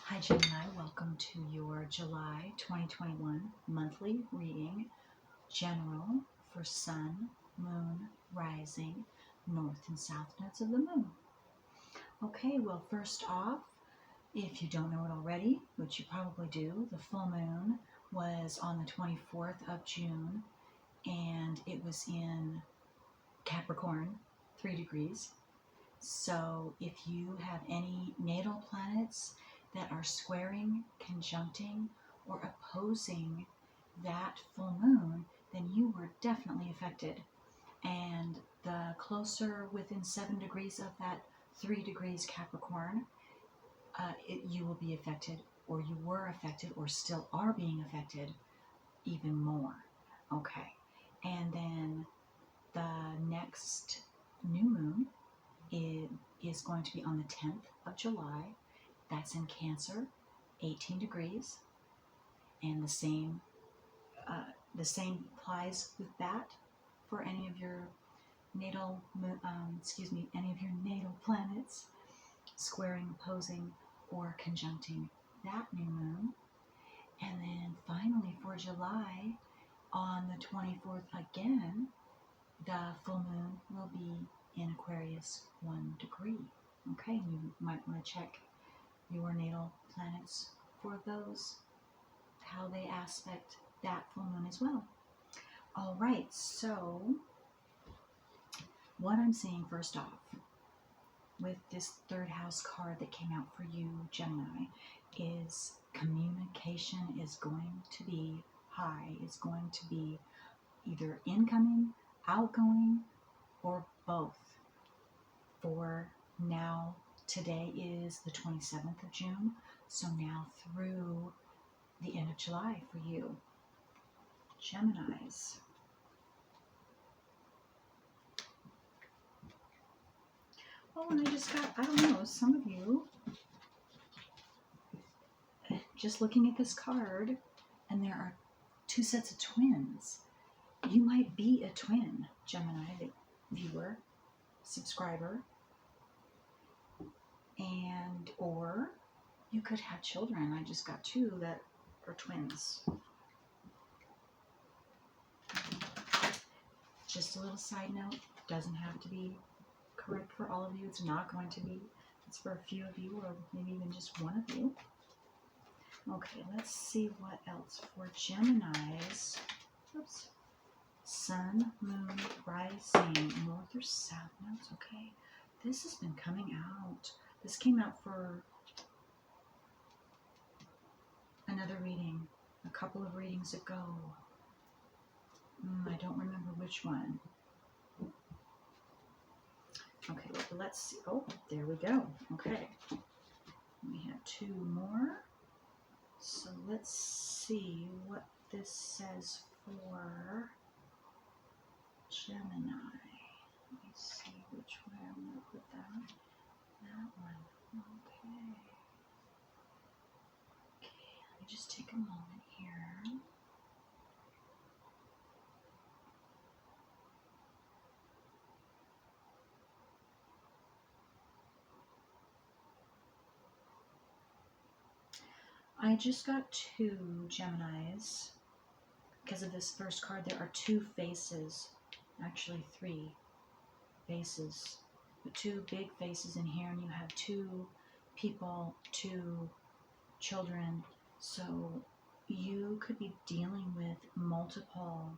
Hi Gemini, welcome to your July 2021 monthly reading, general for sun, moon, rising, north and south nodes of the moon. Okay, well first off, if you don't know it already, which you probably do, the full moon was on the 24th of June and it was in Capricorn, 3 degrees. So if you have any natal planets that are squaring, conjuncting, or opposing that full moon, then you were definitely affected. And the closer within 7 degrees of that 3 degrees Capricorn, you will be affected, or you were affected, or still are being affected even more. Okay. And then the next new moon is going to be on the 10th of July. That's in Cancer, 18 degrees, and the same applies with that for any of your natal any of your natal planets squaring, opposing, or conjuncting that new moon. And then finally for July, on the 24th again, the full moon will be in Aquarius, 1 degree. Okay, you might want to check your natal planets for those, how they aspect that full moon as well. All right, so what I'm seeing first off with this third house card that came out for you, Gemini, is communication is going to be high. It's going to be either incoming, outgoing, or both. For now, today is the 27th of June, so now through the end of July for you, Geminis. Oh, and I don't know, some of you, just looking at this card, and there are 2 sets of twins. You might be a twin, Gemini, the viewer, subscriber, and or you could have children. I just got 2 that are twins. Just a little side note, doesn't have to be correct for all of you. It's not going to be. It's for a few of you, or maybe even just one of you. Okay, let's see what else for Geminis. Oops. Sun, moon, rising, north or south nodes. Okay, this has been coming out. This came out for another reading, a couple of readings ago. I don't remember which one. Okay, well, let's see. Oh, there we go. Okay, we have 2 more. So let's see what this says for Gemini. Let me see which way I'm going to put that. That one. Okay. Okay, let me just take a moment here. I just got 2 Geminis. Because of this first card, there are 2 faces. Actually 3 faces. But 2 big faces in here, and you have 2 people, 2 children. So you could be dealing with multiple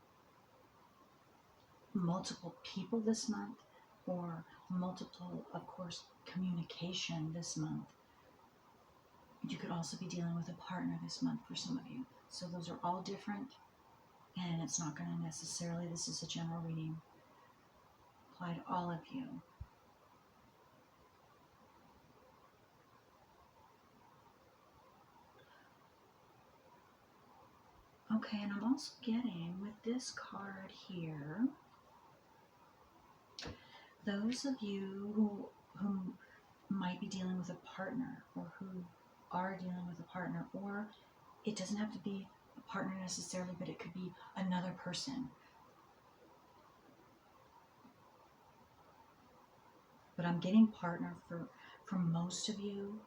people this month, or multiple, of course, communication this month. You could also be dealing with a partner this month for some of you. So those are all different, and it's not going to necessarily, this is a general reading, apply to all of you. Okay, and I'm also getting with this card here, those of you who might be dealing with a partner, or who are dealing with a partner, or it doesn't have to be a partner necessarily, but it could be another person. But I'm getting partner for most of you.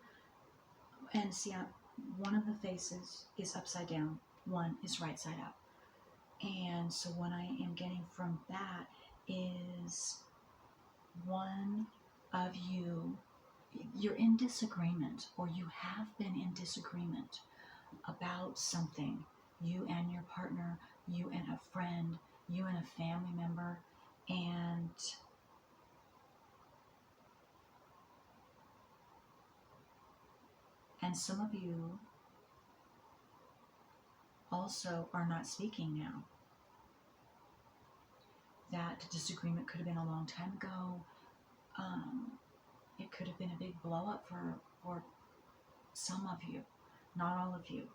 And see, one of the faces is upside down, one is right side up. And so what I am getting from that is one of you, you're in disagreement, or you have been in disagreement about something. You and your partner, you and a friend, you and a family member, and some of you also are not speaking now. That disagreement could have been a long time ago. It could have been a big blow up for some of you, not all of you.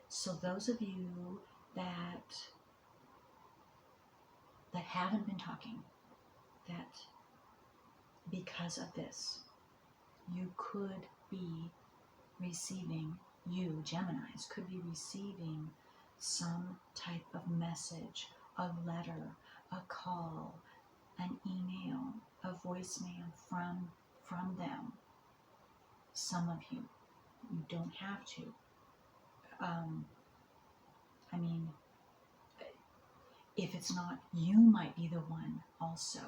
So those of you that haven't been talking, that because of this, you could be receiving, you Geminis could be receiving some type of message, a letter, a call, an email, a voicemail from them. Some of you don't have to. I mean, if it's not, you might be the one also.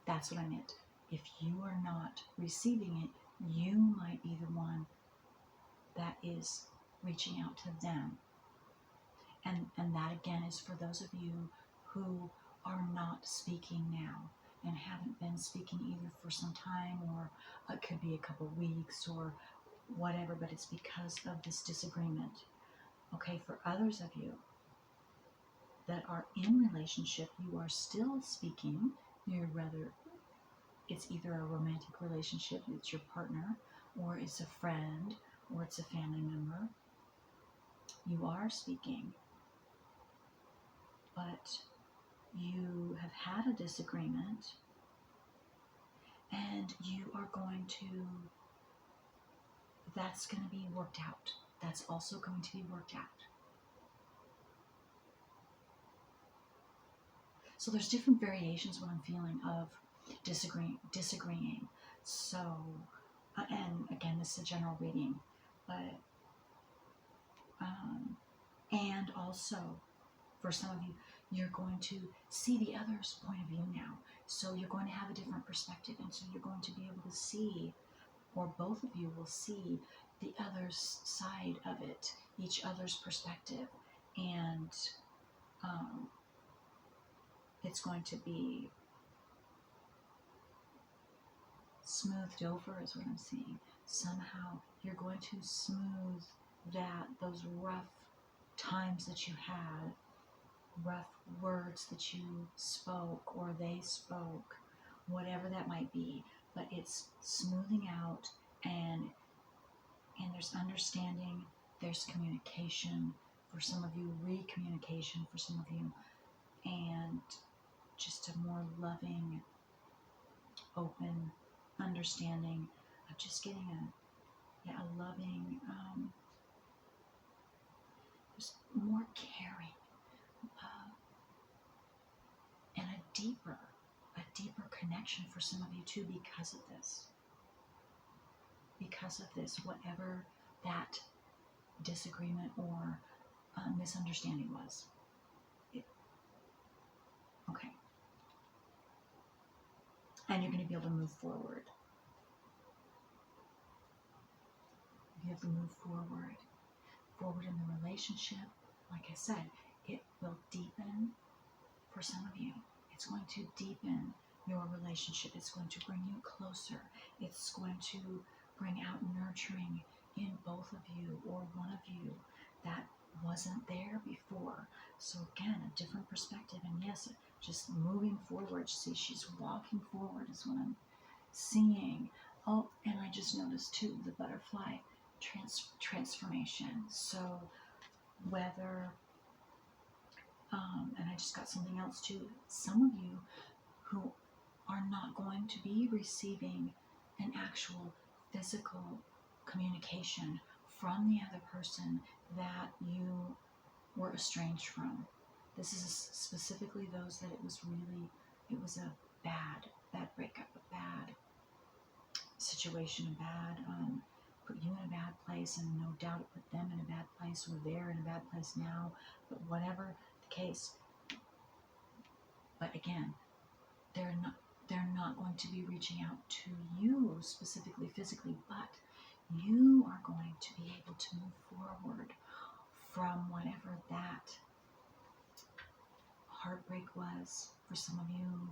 That's what I meant. If you are not receiving it, you might be the one that is reaching out to them. And that again is for those of you who are not speaking now and haven't been speaking either for some time, or it could be a couple of weeks or whatever, but it's because of this disagreement. Okay, for others of you that are in relationship, you are still speaking. It's either a romantic relationship, it's your partner, or it's a friend, or it's a family member. You are speaking, but you have had a disagreement, and you are going to, that's going to be worked out. That's also going to be worked out. So there's different variations what I'm feeling of disagreeing. So, and again, this is a general reading, but, and also for some of you, you're going to see the other's point of view now. So you're going to have a different perspective, and so you're going to be able to see, or both of you will see, the other's side of it, each other's perspective, and it's going to be smoothed over, is what I'm seeing. Somehow you're going to smooth those rough times that you had, rough words that you spoke or they spoke, whatever that might be, but it's smoothing out, and there's understanding, there's communication for some of you, recommunication for some of you, and just a more loving, open understanding of just getting a loving, just more caring, and a deeper connection for some of you too, because of this, whatever that disagreement or misunderstanding was. Okay. And you're going to be able to move forward. You have to move forward in the relationship. Like I said, it will deepen for some of you. It's going to deepen your relationship. It's going to bring you closer. It's going to bring out nurturing in both of you, or one of you, that wasn't there before. So again, a different perspective. And yes, just moving forward. See, she's walking forward is what I'm seeing. Oh, and I just noticed too, the butterfly transformation. So whether, and I just got something else too, some of you who are not going to be receiving an actual physical communication from the other person that you were estranged from. This is specifically those that it was a bad breakup, a bad situation, put you in a bad place, and no doubt it put them in a bad place, or they're in a bad place now, but whatever the case. But again, they're not going to be reaching out to you specifically physically, but you are going to be able to move forward from whatever that heartbreak was for some of you,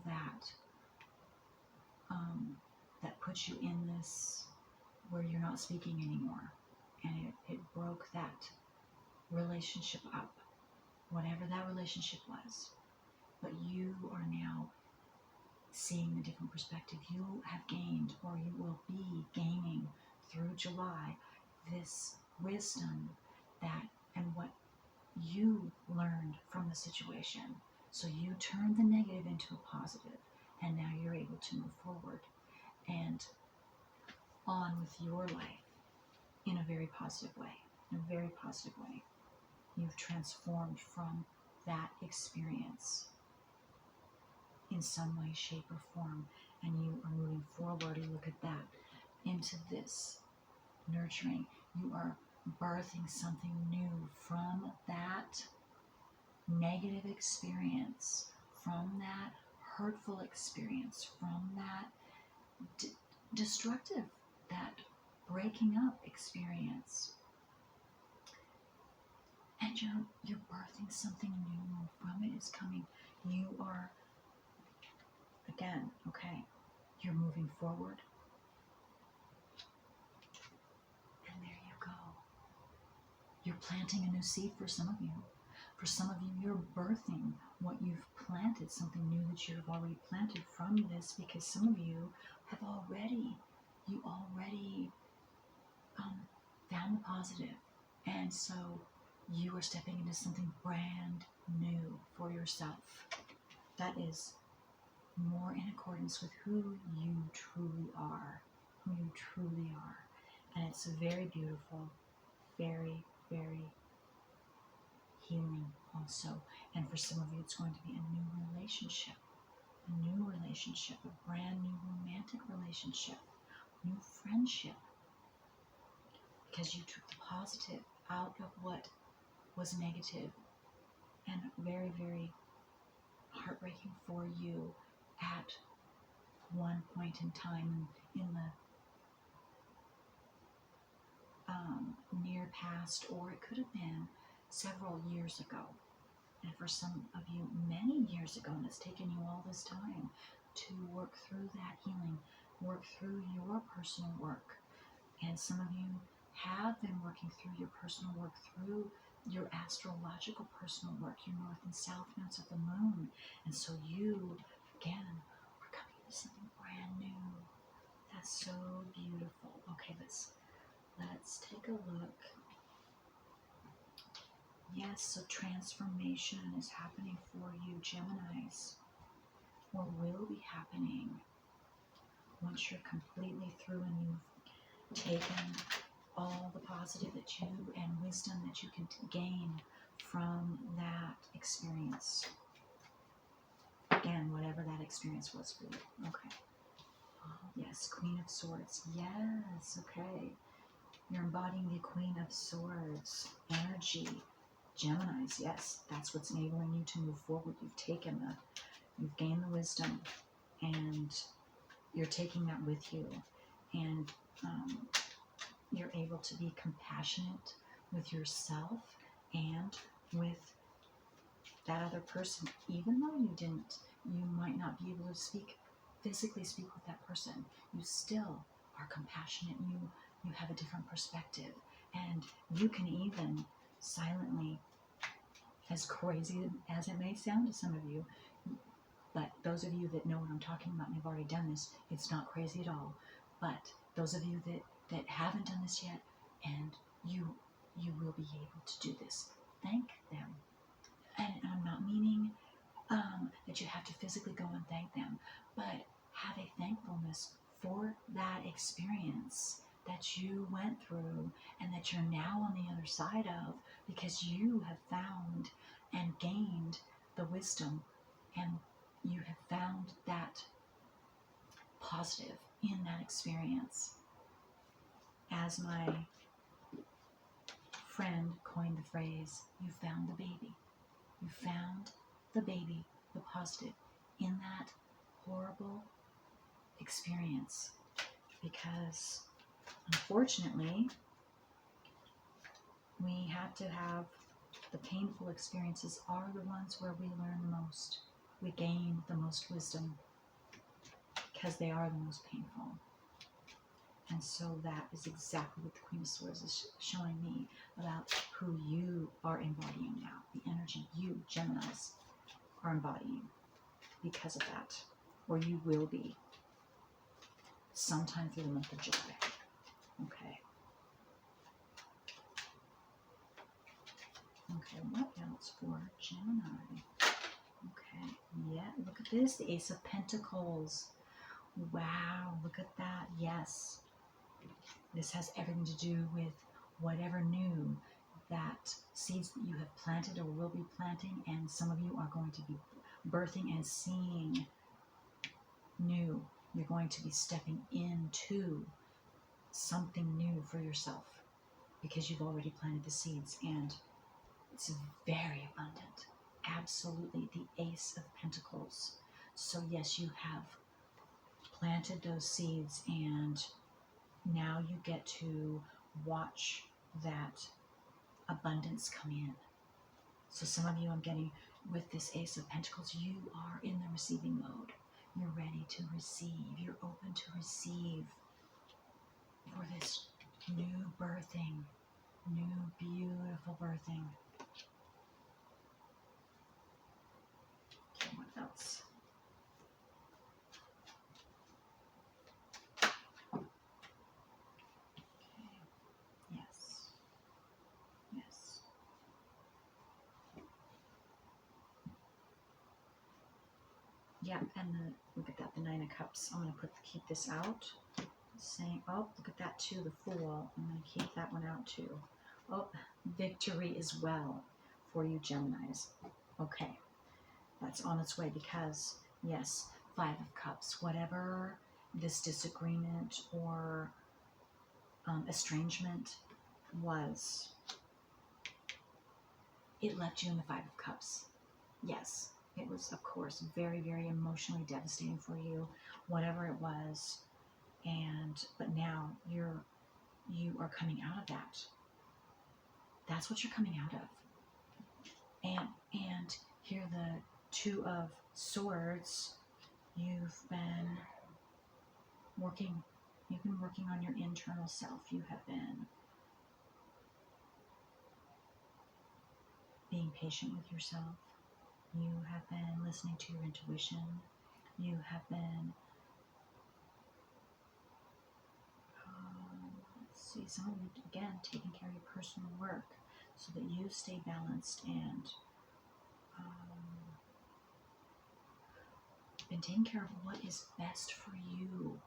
that puts you in this where you're not speaking anymore, and it broke that relationship up, whatever that relationship was. But you are now seeing a different perspective. You have gained, or you will be gaining through July, this wisdom and what you learned from the situation. So you turned the negative into a positive, and now you're able to move forward and on with your life in a very positive way. In a very positive way. You've transformed from that experience in some way, shape, or form, and you are moving forward. And look at that, into this nurturing. You are birthing something new from that negative experience, from that hurtful experience, from that destructive, that breaking up experience. And you're birthing something new from it. Is coming. You are, again, okay, you're moving forward. And there you go. You're planting a new seed for some of you. For some of you, you're birthing what you've planted, something new that you have already planted from this, because some of you have already found the positive. And so you are stepping into something brand new for yourself. That is more in accordance with who you truly are. Who you truly are. And it's very beautiful, very, very healing also. And for some of you, it's going to be a new relationship, a brand new romantic relationship, new friendship, because you took the positive out of what was negative, and very, very heartbreaking for you at one point in time in the near past, or it could have been several years ago. And for some of you, many years ago, and it's taken you all this time to work through that healing, work through your personal work. And some of you have been working through your personal work, through your astrological personal work, your north and south nodes of the moon. And so you, again, are coming to something brand new. That's so beautiful. Okay, let's take a look. Yes, so transformation is happening for you, Geminis, or will be happening once you're completely through and you've taken all the positive that you and wisdom that you can gain from that experience. Again, whatever that experience was for you. Okay. Yes, Queen of Swords. Yes, okay. You're embodying the Queen of Swords energy. Geminis, yes, that's what's enabling you to move forward. You've gained the wisdom, and you're taking that with you, and you're able to be compassionate with yourself and with that other person, even though you might not be able to physically speak with that person. You still are compassionate. You have a different perspective, and you can even silently, as crazy as it may sound to some of you, but those of you that know what I'm talking about and have already done this, it's not crazy at all. But those of you that haven't done this yet, and you will be able to do this, thank them. And I'm not meaning that you have to physically go and thank them, but have a thankfulness for that experience that you went through and that you're now on the other side of, because you have found and gained the wisdom, and you have found that positive in that experience. As my friend coined the phrase, you found the baby. You found the baby, the positive, in that horrible experience. Because unfortunately, we have to have the painful experiences are the ones where we learn the most. We gain the most wisdom because they are the most painful. And so that is exactly what the Queen of Swords is showing me about who you are embodying now, the energy you, Geminis, are embodying because of that, or you will be sometime through the month of July. Okay. Okay, what else for Gemini? Okay, yeah, look at this, the Ace of Pentacles. Wow, look at that. Yes. This has everything to do with whatever new that seeds that you have planted or will be planting, and some of you are going to be birthing and seeing new. You're going to be stepping into something new for yourself because you've already planted the seeds, and it's very abundant. Absolutely, the Ace of Pentacles. So yes, you have planted those seeds, and now you get to watch that abundance come in. So some of you, I'm getting with this Ace of Pentacles, you are in the receiving mode. You're ready to receive. You're open to receive for this new birthing, new beautiful birthing. Okay, what else? Okay. Yes. Yes. Yeah, and look at that, the Nine of Cups. I'm going to keep this out. Saying, oh, look at that too, the Fool. I'm going to keep that one out too. Oh, victory as well for you Geminis. Okay, that's on its way because, yes, Five of Cups, whatever this disagreement or estrangement was, it left you in the Five of Cups. Yes, it was, of course, very, very emotionally devastating for you, whatever it was. But now you are coming out of that. That's what you're coming out of. And here the Two of Swords, you've been working on your internal self. You have been being patient with yourself. You have been listening to your intuition. You have been let's see, some of you, again, taking care of your personal work so that you stay balanced and been taking care of what is best for you,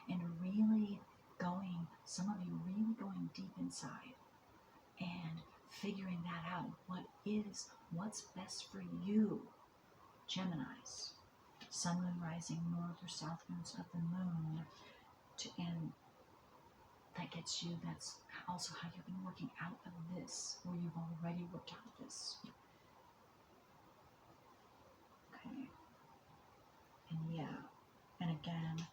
and really going, some of you really going deep inside and figuring that out. What's best for you, Geminis? Sun, moon, rising, north or south nodes of the moon, and that gets you, that's also how you've been working out of this, or you've already worked out of this. Okay. And yeah, and again,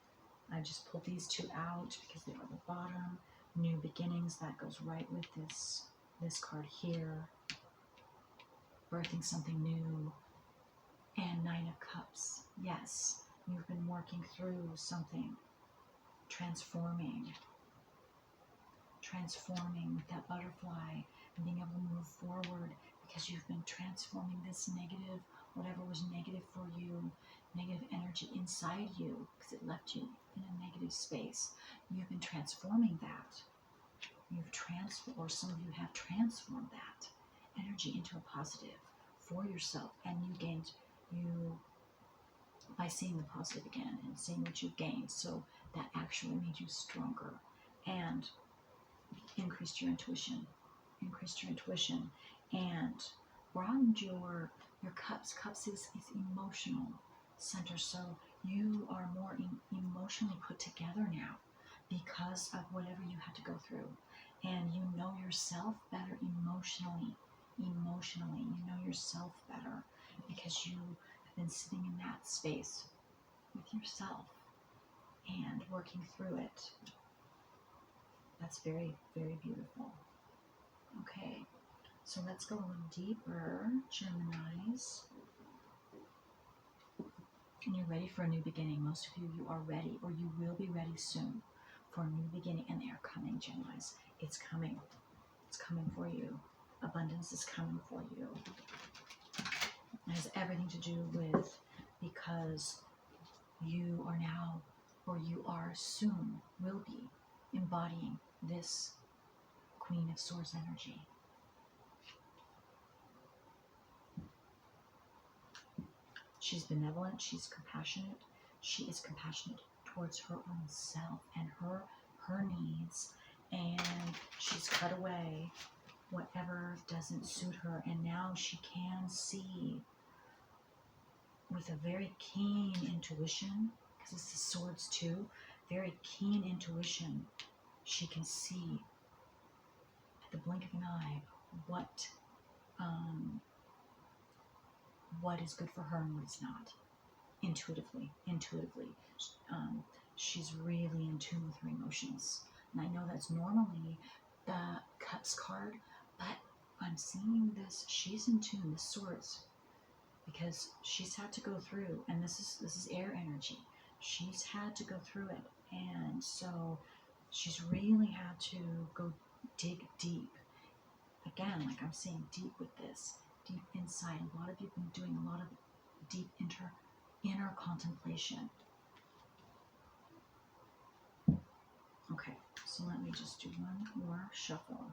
I just pulled these two out because they are the bottom. New beginnings, that goes right with this card here. Birthing something new. And Nine of Cups. Yes, you've been working through something. Transforming with that butterfly and being able to move forward because you've been transforming this negative, whatever was negative for you, negative energy inside you because it left you in a negative space. You've been transforming that. You've transformed, or some of you have transformed that energy into a positive for yourself, and you by seeing the positive again and seeing what you've gained. So that actually made you stronger and increased your intuition, and broadened your cups. Cups is emotional center. So You are more emotionally put together now because of whatever you had to go through. And you know yourself better emotionally. Emotionally, you know yourself better because you have been sitting in that space with yourself and working through it. That's very, very beautiful. Okay, so let's go a little deeper, Geminis. And you're ready for a new beginning. Most of you are ready, or you will be ready soon for a new beginning. And they are coming, Geminis. It's coming. It's coming for you. Abundance is coming for you. It has everything to do with because you are now, or you are soon, will be embodying this Queen of Swords energy. She's benevolent, she's compassionate. She is compassionate towards her own self and her needs, and she's cut away whatever doesn't suit her, and now she can see with a very keen intuition, because it's the swords too, very keen intuition. She can see at the blink of an eye what is good for her and what's not. Intuitively. She's really in tune with her emotions. And I know that's normally the Cups card, but I'm seeing this, she's in tune, the Swords, because she's had to go through, and this is air energy. She's had to go through it, and so she's really had to go dig deep. Again, like I'm saying, deep with this, deep inside. A lot of you have been doing a lot of deep inner contemplation. Okay, so let me just do one more shuffle.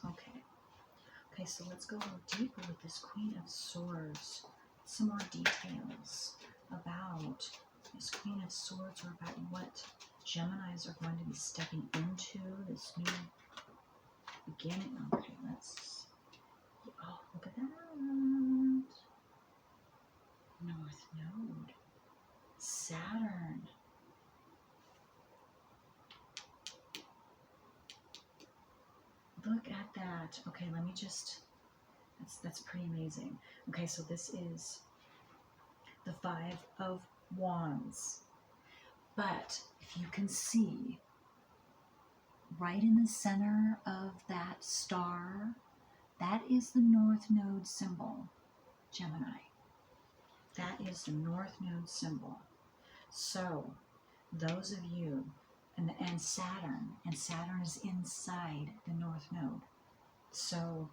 Okay, so let's go a little deeper with this Queen of Swords. Some more details about this Queen of Swords, or about what Geminis are going to be stepping into this new beginning. Okay, let's... Oh, look at that. North Node. Saturn. Look at that. Okay, let me just... That's pretty amazing. Okay, so this is the Five of Wands. But if you can see, right in the center of that star, that is the North Node symbol, Gemini. That is the North Node symbol. So, those of you, and Saturn is inside the North Node. So,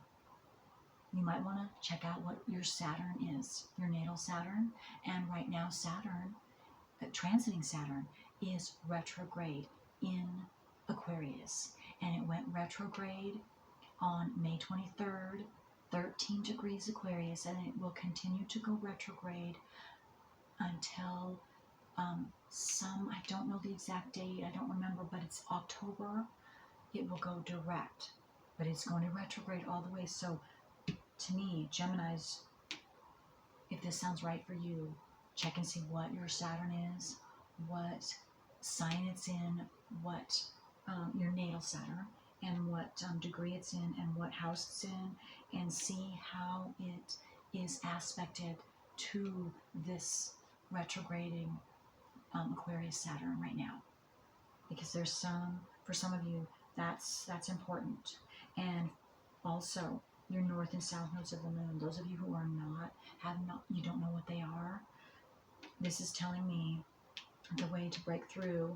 you might want to check out what your Saturn is, your natal Saturn. And right now, Saturn, transiting Saturn, is retrograde in Aquarius. And it went retrograde on May 23rd, 13 degrees Aquarius, and it will continue to go retrograde until I don't know the exact date, I don't remember, but it's October. It will go direct, but it's going to retrograde all the way. So to me, Geminis, if this sounds right for you, check and see what your Saturn is, what sign it's in, what your natal Saturn, and what degree it's in, and what house it's in, and see how it is aspected to this retrograding Aquarius Saturn right now. Because there's for some of you, that's important. And also, your north and south nodes of the moon, those of you who are you don't know what they are, this is telling me the way to break through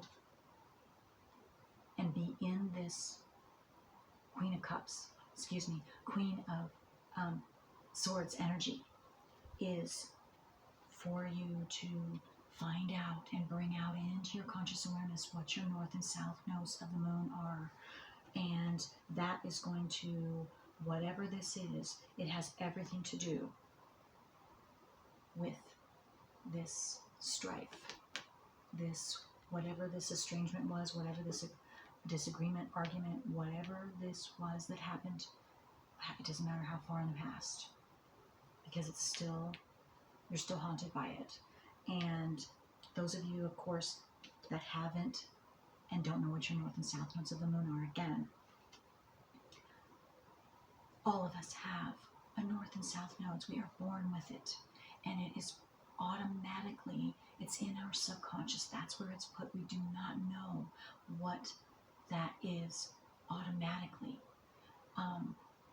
and be in this Queen of Cups, Queen of Swords energy, is for you to find out and bring out into your conscious awareness what your north and south nodes of the moon are. And that is going to, whatever this is, it has everything to do with this strife, this, whatever this estrangement was, whatever this disagreement, argument, whatever this was that happened. It doesn't matter how far in the past. because you're still haunted by it. And those of you, of course, that haven't and don't know what your north and south nodes of the moon are, again, all of us have a north and south nodes. We are born with it, and it is automatically, it's in our subconscious. That's where it's put. We do not know what that is automatically.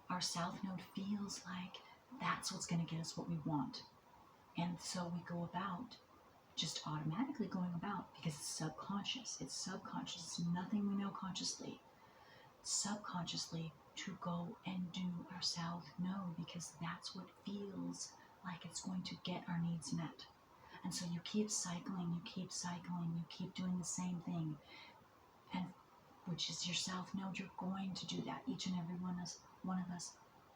Our south node feels like that's what's going to get us what we want. And so we go about just automatically going about, because it's subconscious. It's subconscious. It's nothing we know consciously. Subconsciously to go and do our south node, because that's what feels like it's going to get our needs met. And so you keep cycling, you keep doing the same thing, and which is your south node. You're going to do that. Each and every one of us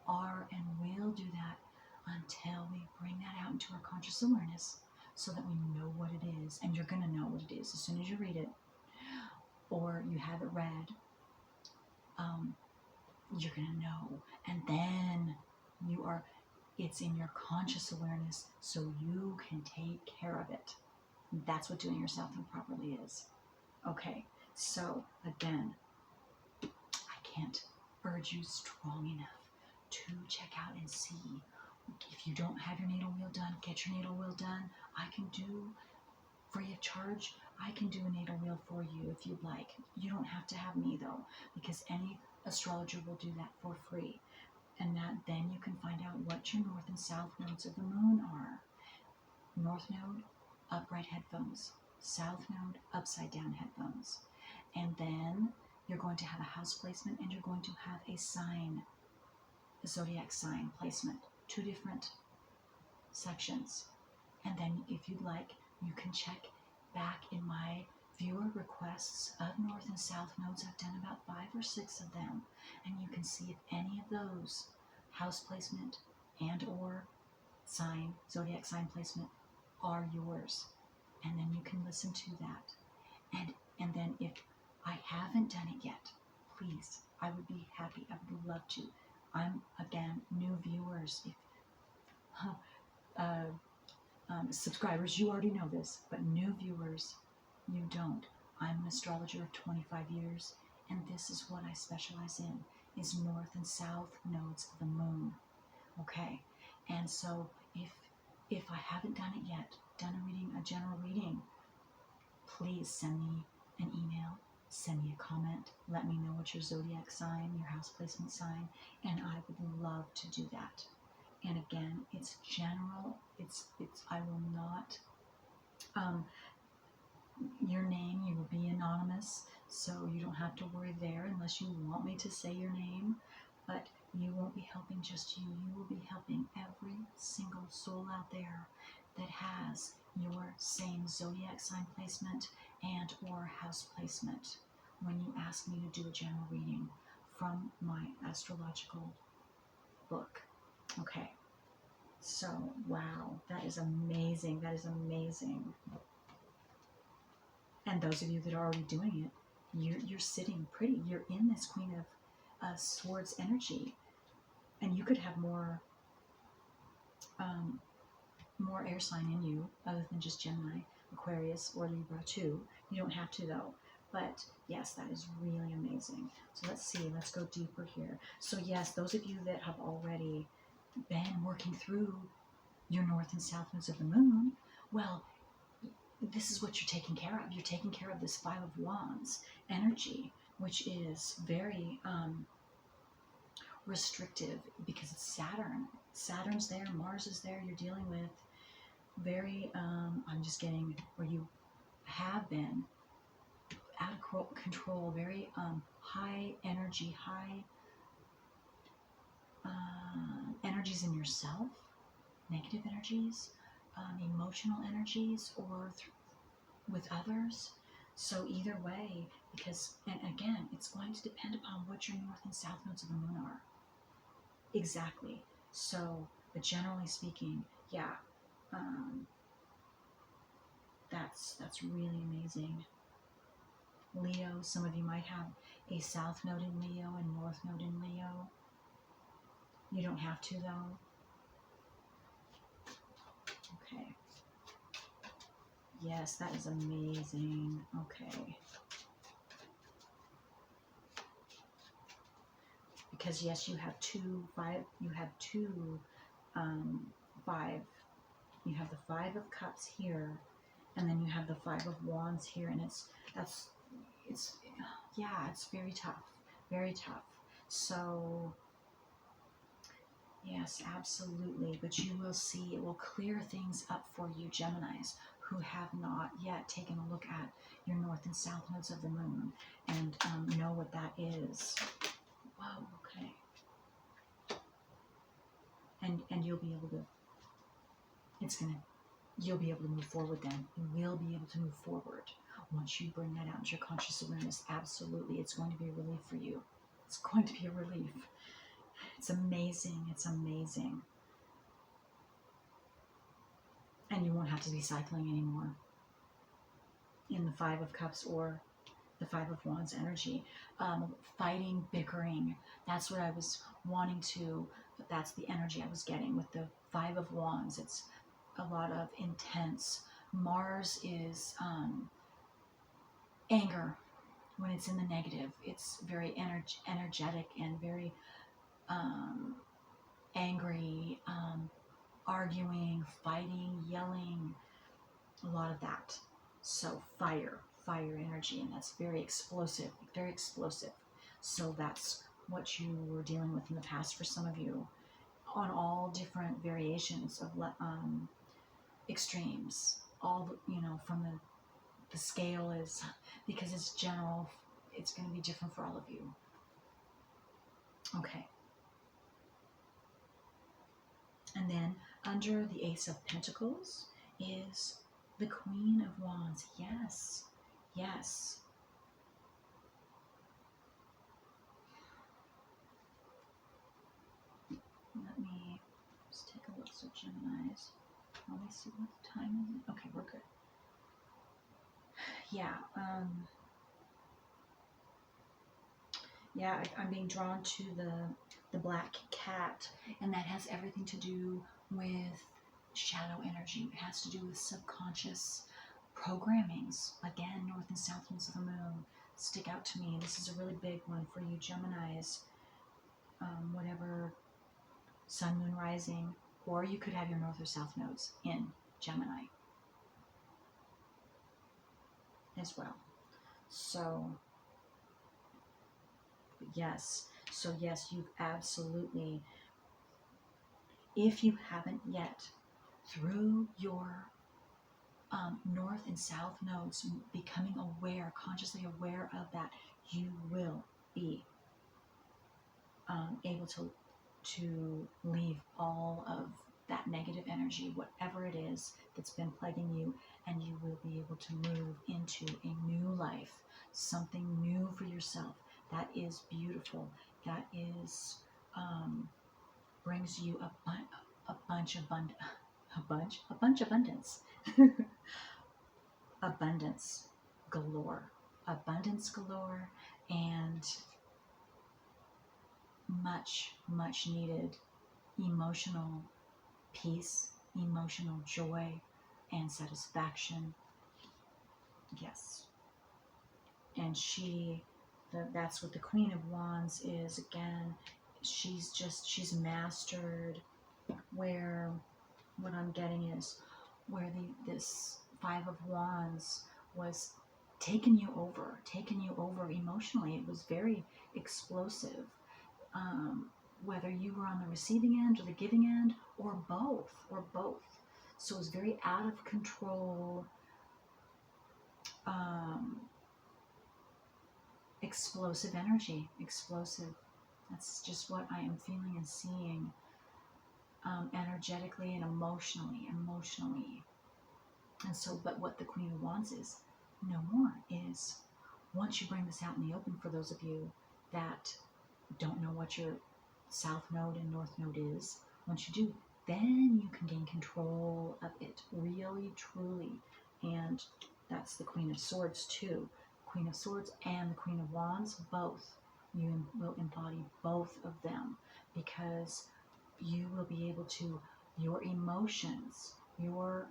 are and will do that until we bring that out into our conscious awareness, so that we know what it is. And you're going to know what it is as soon as you read it, or you have it read. You're going to know, and then it's in your conscious awareness, so you can take care of it. That's what doing your south node properly is. Okay, so again, I can't urge you strong enough to check out and see. If you don't have your natal wheel done, get your natal wheel done. I can do free of charge. I can do a natal wheel for you if you'd like. You don't have to have me though, because any astrologer will do that for free. And then you can find out what your north and south nodes of the moon are. North node, upright headphones. South node, upside down headphones. And then you're going to have a house placement, and you're going to have a sign, a zodiac sign placement. 2 different sections. And then if you'd like, you can check back in my viewer requests of north and south nodes. I've done about 5 or 6 of them, and you can see if any of those, house placement and or sign, zodiac sign placement, are yours. And then you can listen to that. And then if I haven't done it yet, please, I would be happy. I would love to. I'm, again, new viewers. If subscribers, you already know this, but new viewers, you don't. I'm an astrologer of 25 years, and this is what I specialize in, is north and south nodes of the moon. Okay, and so if I haven't done it yet, done a general reading, please send me an email, send me a comment, let me know what your zodiac sign, your house placement sign, and I would love to do that. And again, it's general. I will not, your name, you will be anonymous, so you don't have to worry there unless you want me to say your name. But you won't be helping just you. You will be helping every single soul out there that has your same zodiac sign placement and or house placement when you ask me to do a general reading from my astrological book. Okay, so wow, that is amazing. That is amazing. And those of you that are already doing it, you're sitting pretty. You're in this Queen of Swords energy, and you could have more air sign in you other than just Gemini, Aquarius, or Libra too. You don't have to though. But yes, that is really amazing. So let's see. Let's go deeper here. So yes, those of you that have already been working through your north and south nodes of the moon, well, this is what you're taking care of. You're taking care of this 5 of Wands energy, which is very restrictive because it's Saturn. Saturn's there, Mars is there. You're dealing with very, I'm just getting where you have been out of control, very high energy, high energies in yourself, negative energies, emotional energies, or with others. So either way, because, and again, it's going to depend upon what your north and south nodes of the moon are. Exactly. So, but generally speaking, yeah, that's really amazing. Leo, some of you might have a south node in Leo and north node in Leo. You don't have to though. Yes, that is amazing. Okay. Because yes, you have um, five. You have the Five of Cups here, and then you have the Five of Wands here, and it's yeah, it's very tough, very tough. So yes, absolutely. But you will see, it will clear things up for you, Geminis, who have not yet taken a look at your north and south nodes of the moon and know what that is. Whoa, okay. And you'll be able to, you'll be able to move forward then. You will be able to move forward. Once you bring that out into your conscious awareness, absolutely, it's going to be a relief for you. It's going to be a relief. It's amazing. It's amazing. And you won't have to be cycling anymore in the Five of Cups or the Five of Wands energy. Fighting, bickering, that's what I was wanting to, that's the energy I was getting with the Five of Wands. It's a lot of intense. Mars is anger when it's in the negative. It's very energetic and very angry, arguing, fighting, yelling, a lot of that. So fire energy, and that's very explosive, very explosive. So that's what you were dealing with in the past for some of you, on all different variations of extremes. All from the scale is, because it's general, it's going to be different for all of you. Okay. And then under the Ace of Pentacles is the Queen of Wands. Yes, yes. Let me just take a look. So Geminis, let me see what time is it. Okay, we're good. Yeah, yeah, I'm being drawn to the black cat, and that has everything to do with shadow energy. It has to do with subconscious programmings. Again, north and south nodes of the moon stick out to me. This is a really big one for you Geminis. Whatever sun, moon, rising, or you could have your north or south nodes in Gemini as well. So yes, you've absolutely, if you haven't yet, through your north and south nodes, becoming aware, consciously aware of that, you will be able to leave all of that negative energy, whatever it is that's been plaguing you, and you will be able to move into a new life, something new for yourself. That is beautiful. That is brings you a bunch abundance, abundance galore, and much needed emotional peace, emotional joy, and satisfaction. Yes. And that's what the Queen of Wands is. Again, she's mastered, where what I'm getting is where this Five of Wands was taking you over emotionally. It was very explosive. Whether you were on the receiving end or the giving end, or both. So it was very out of control, explosive energy, explosive. That's just what I am feeling and seeing, energetically and emotionally. And so, but what the Queen of Wands is, no more, is once you bring this out in the open, for those of you that don't know what your south node and north node is, once you do, then you can gain control of it, really, truly. And that's the Queen of Swords too. Queen of Swords and the Queen of Wands, both. You will embody both of them, because you will be able to, your emotions, your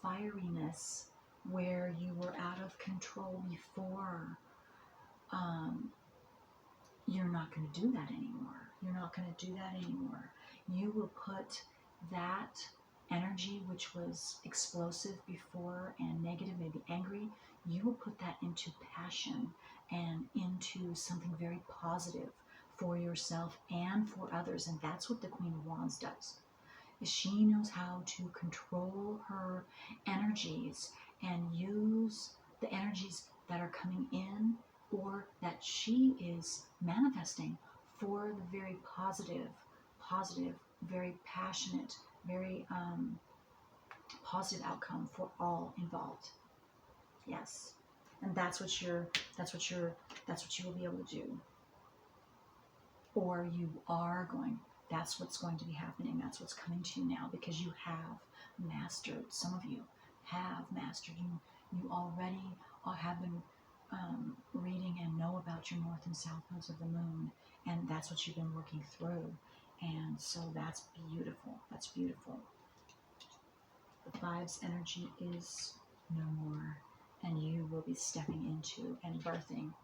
fieriness where you were out of control before. You're not going to do that anymore. You're not going to do that anymore. You will put that energy, which was explosive before and negative, maybe angry, you will put that into passion and into something very positive for yourself and for others. And that's what the Queen of Wands does. Is she knows how to control her energies and use the energies that are coming in or that she is manifesting for the very positive, very passionate, very positive outcome for all involved. Yes, and that's what you will be able to do, or you are going. That's what's going to be happening. That's what's coming to you now because you have mastered. Some of you have mastered. You already have been reading and know about your north and south nodes of the moon, and that's what you've been working through. And so that's beautiful. That's beautiful. The five's energy is no more, and you will be stepping into and birthing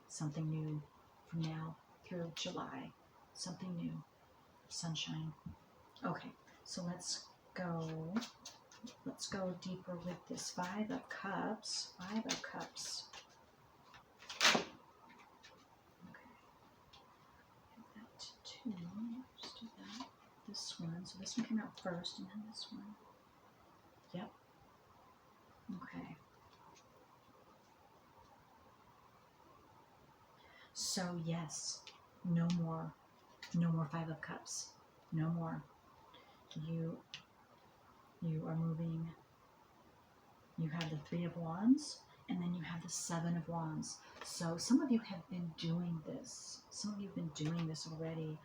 something new from now through July. Something new. Sunshine. Okay, so let's go deeper with this Five of Cups. Five of Cups. Okay. Give that to two. Just do that. This one. So this one came out first, and then this one. Yep. Okay. So yes, no more Five of Cups. No more. You are moving. You have the Three of Wands, and then you have the Seven of Wands. So some of you have been doing this. Some of you have been doing this already.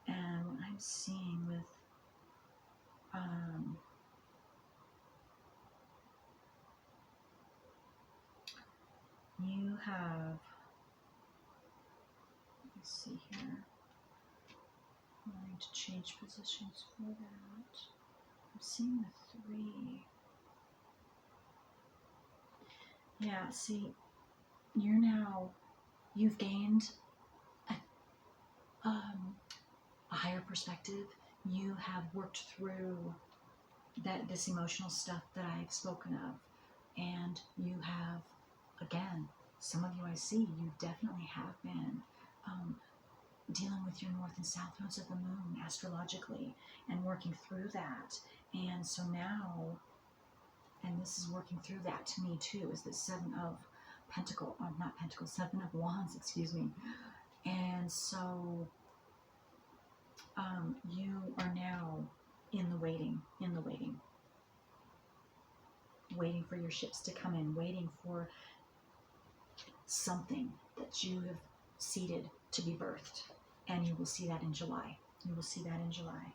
And what I'm seeing with you have, let me see here. I'm going to change positions for that. I'm seeing the three. Yeah, see, you've gained a higher perspective. You have worked through this emotional stuff that I've spoken of. And you have, again, some of you I see, you definitely have been dealing with your north and south nodes of the moon astrologically and working through that. And so now, and this is working through that to me too, is the Seven of Seven of Wands, excuse me. And so you are now in the waiting, waiting for your ships to come in, waiting for something that you have seeded to be birthed. And you will see that in July. You will see that in July.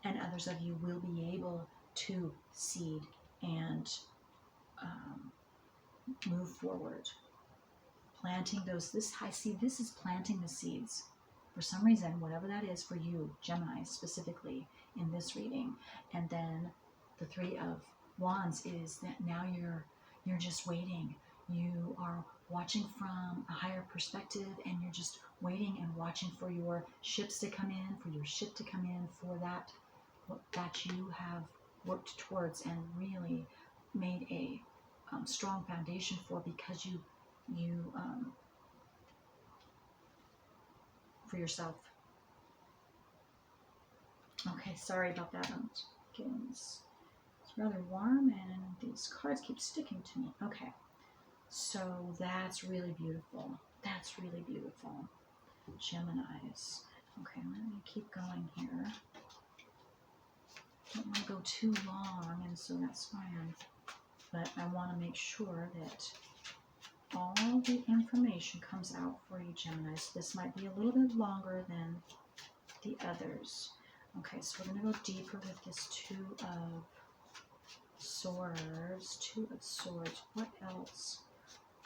And others of you will be able to seed and move forward. Planting those, I see this is planting the seeds. For some reason, whatever that is for you, Gemini specifically in this reading. And then the Three of Wands is that now you're just waiting. You are watching from a higher perspective, and you're just waiting and watching for your ships to come in, for your ship to come in, for that you have worked towards and really made a strong foundation for, because you for yourself. Okay, sorry about that. I'm getting this. It's rather warm, and these cards keep sticking to me. Okay, so that's really beautiful. That's really beautiful. Geminis. Okay, let me keep going here. Don't want to go too long, and so that's why but I want to make sure that all the information comes out for you, Geminis. This might be a little bit longer than the others. Okay, so we're going to go deeper with this Two of Swords. Two of Swords. What else?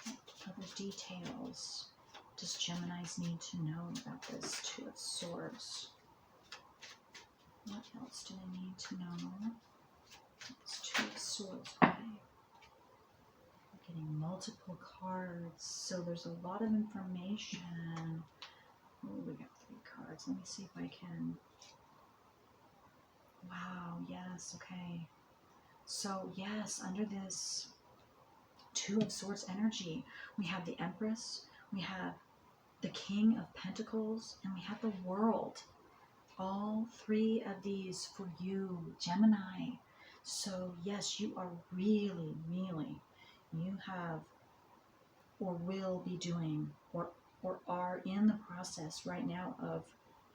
What other details does Geminis need to know about this Two of Swords? What else do they need to know? This Two of Swords. Okay. Getting multiple cards, so there's a lot of information. Oh, we got 3 cards. Let me see if I can. Wow, yes, okay. So, yes, under this Two of Swords energy, we have the Empress, we have the King of Pentacles, and we have the World. All 3 of these for you, Gemini. So, yes, you are really, you have or will be doing or are in the process right now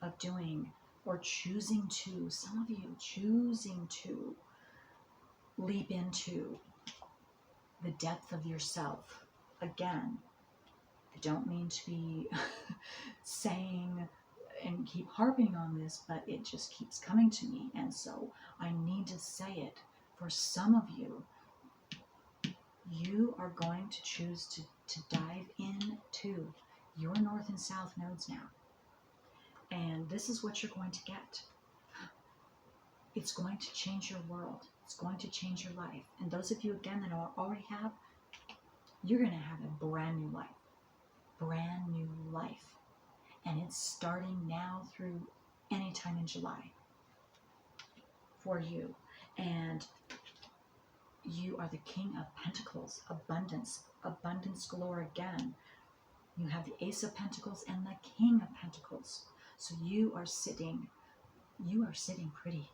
of doing or choosing to, some of you choosing to leap into the depth of yourself. Again, I don't mean to be saying and keep harping on this, but it just keeps coming to me, and so I need to say it. For some of you, you are going to choose to dive into your north and south nodes now. And this is what you're going to get. It's going to change your world. It's going to change your life. And those of you, again, that already have, you're going to have a brand new life. Brand new life. And it's starting now through any time in July for you. And you are the King of Pentacles, abundance, abundance galore again. You have the Ace of Pentacles and the King of Pentacles. So you are sitting pretty.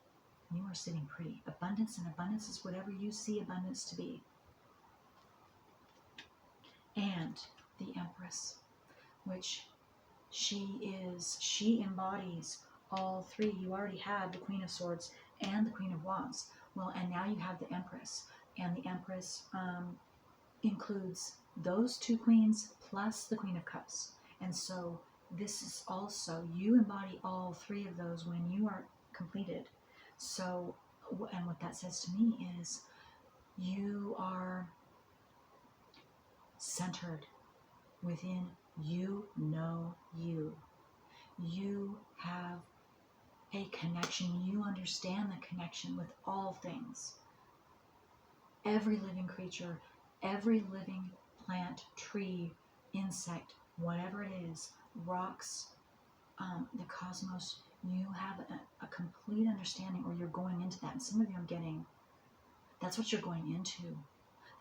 You are sitting pretty. Abundance, and abundance is whatever you see abundance to be. And the Empress, which she embodies all 3. You already have the Queen of Swords and the Queen of Wands. Well, and now you have the Empress. And the Empress includes those 2 queens plus the Queen of Cups. And so this is also, you embody all 3 of those when you are completed. So, and what that says to me is you are centered within you. You have a connection. You understand the connection with all things. Every living creature, every living plant, tree, insect, whatever it is, rocks, the cosmos, you have a complete understanding, or you're going into that. And some of you are getting, that's what you're going into.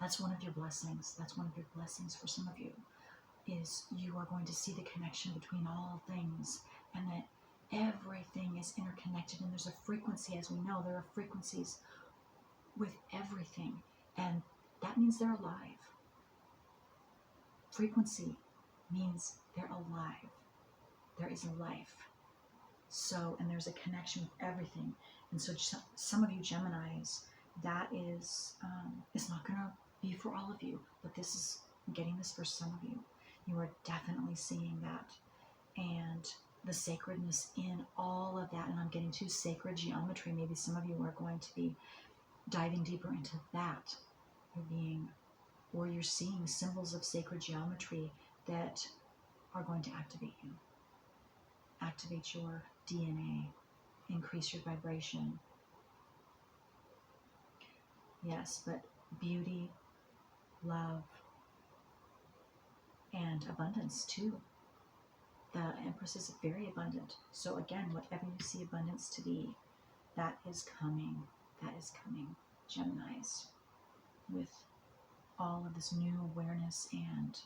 That's one of your blessings. That's one of your blessings for some of you, is you are going to see the connection between all things, and that everything is interconnected, and there's a frequency. As we know, there are frequencies with everything, and that means they're alive. Frequency means they're alive. There is a life. So, and there's a connection with everything. And so some of you Geminis, that is, it's not going to be for all of you, but this is, I'm getting this for some of you. You are definitely seeing that. And the sacredness in all of that. And I'm getting to sacred geometry. Maybe some of you are going to be diving deeper into that. You're being, or you're seeing symbols of sacred geometry that are going to activate you. Activate your DNA. Increase your vibration. Yes, but beauty, love, and abundance too. The Empress is very abundant. So again, whatever you see abundance to be, that is coming. That is coming, Geminis, with all of this new awareness and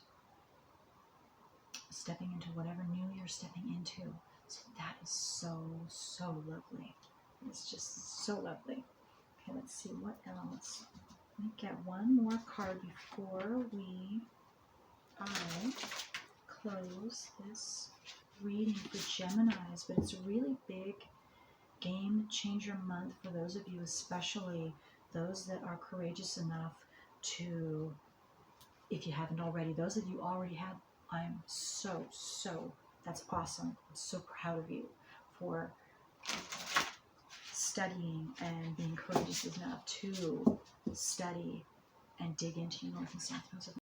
stepping into whatever new you're stepping into. So that is so, so lovely. It's just so lovely. Okay, let's see what else. Let me get one more card before I close this reading for Geminis. But it's a really big game changer month for those of you, especially those that are courageous enough to, if you haven't already, those of you already have, I'm so, that's awesome. I'm so proud of you for studying and being courageous enough to study and dig into your north and south nodes of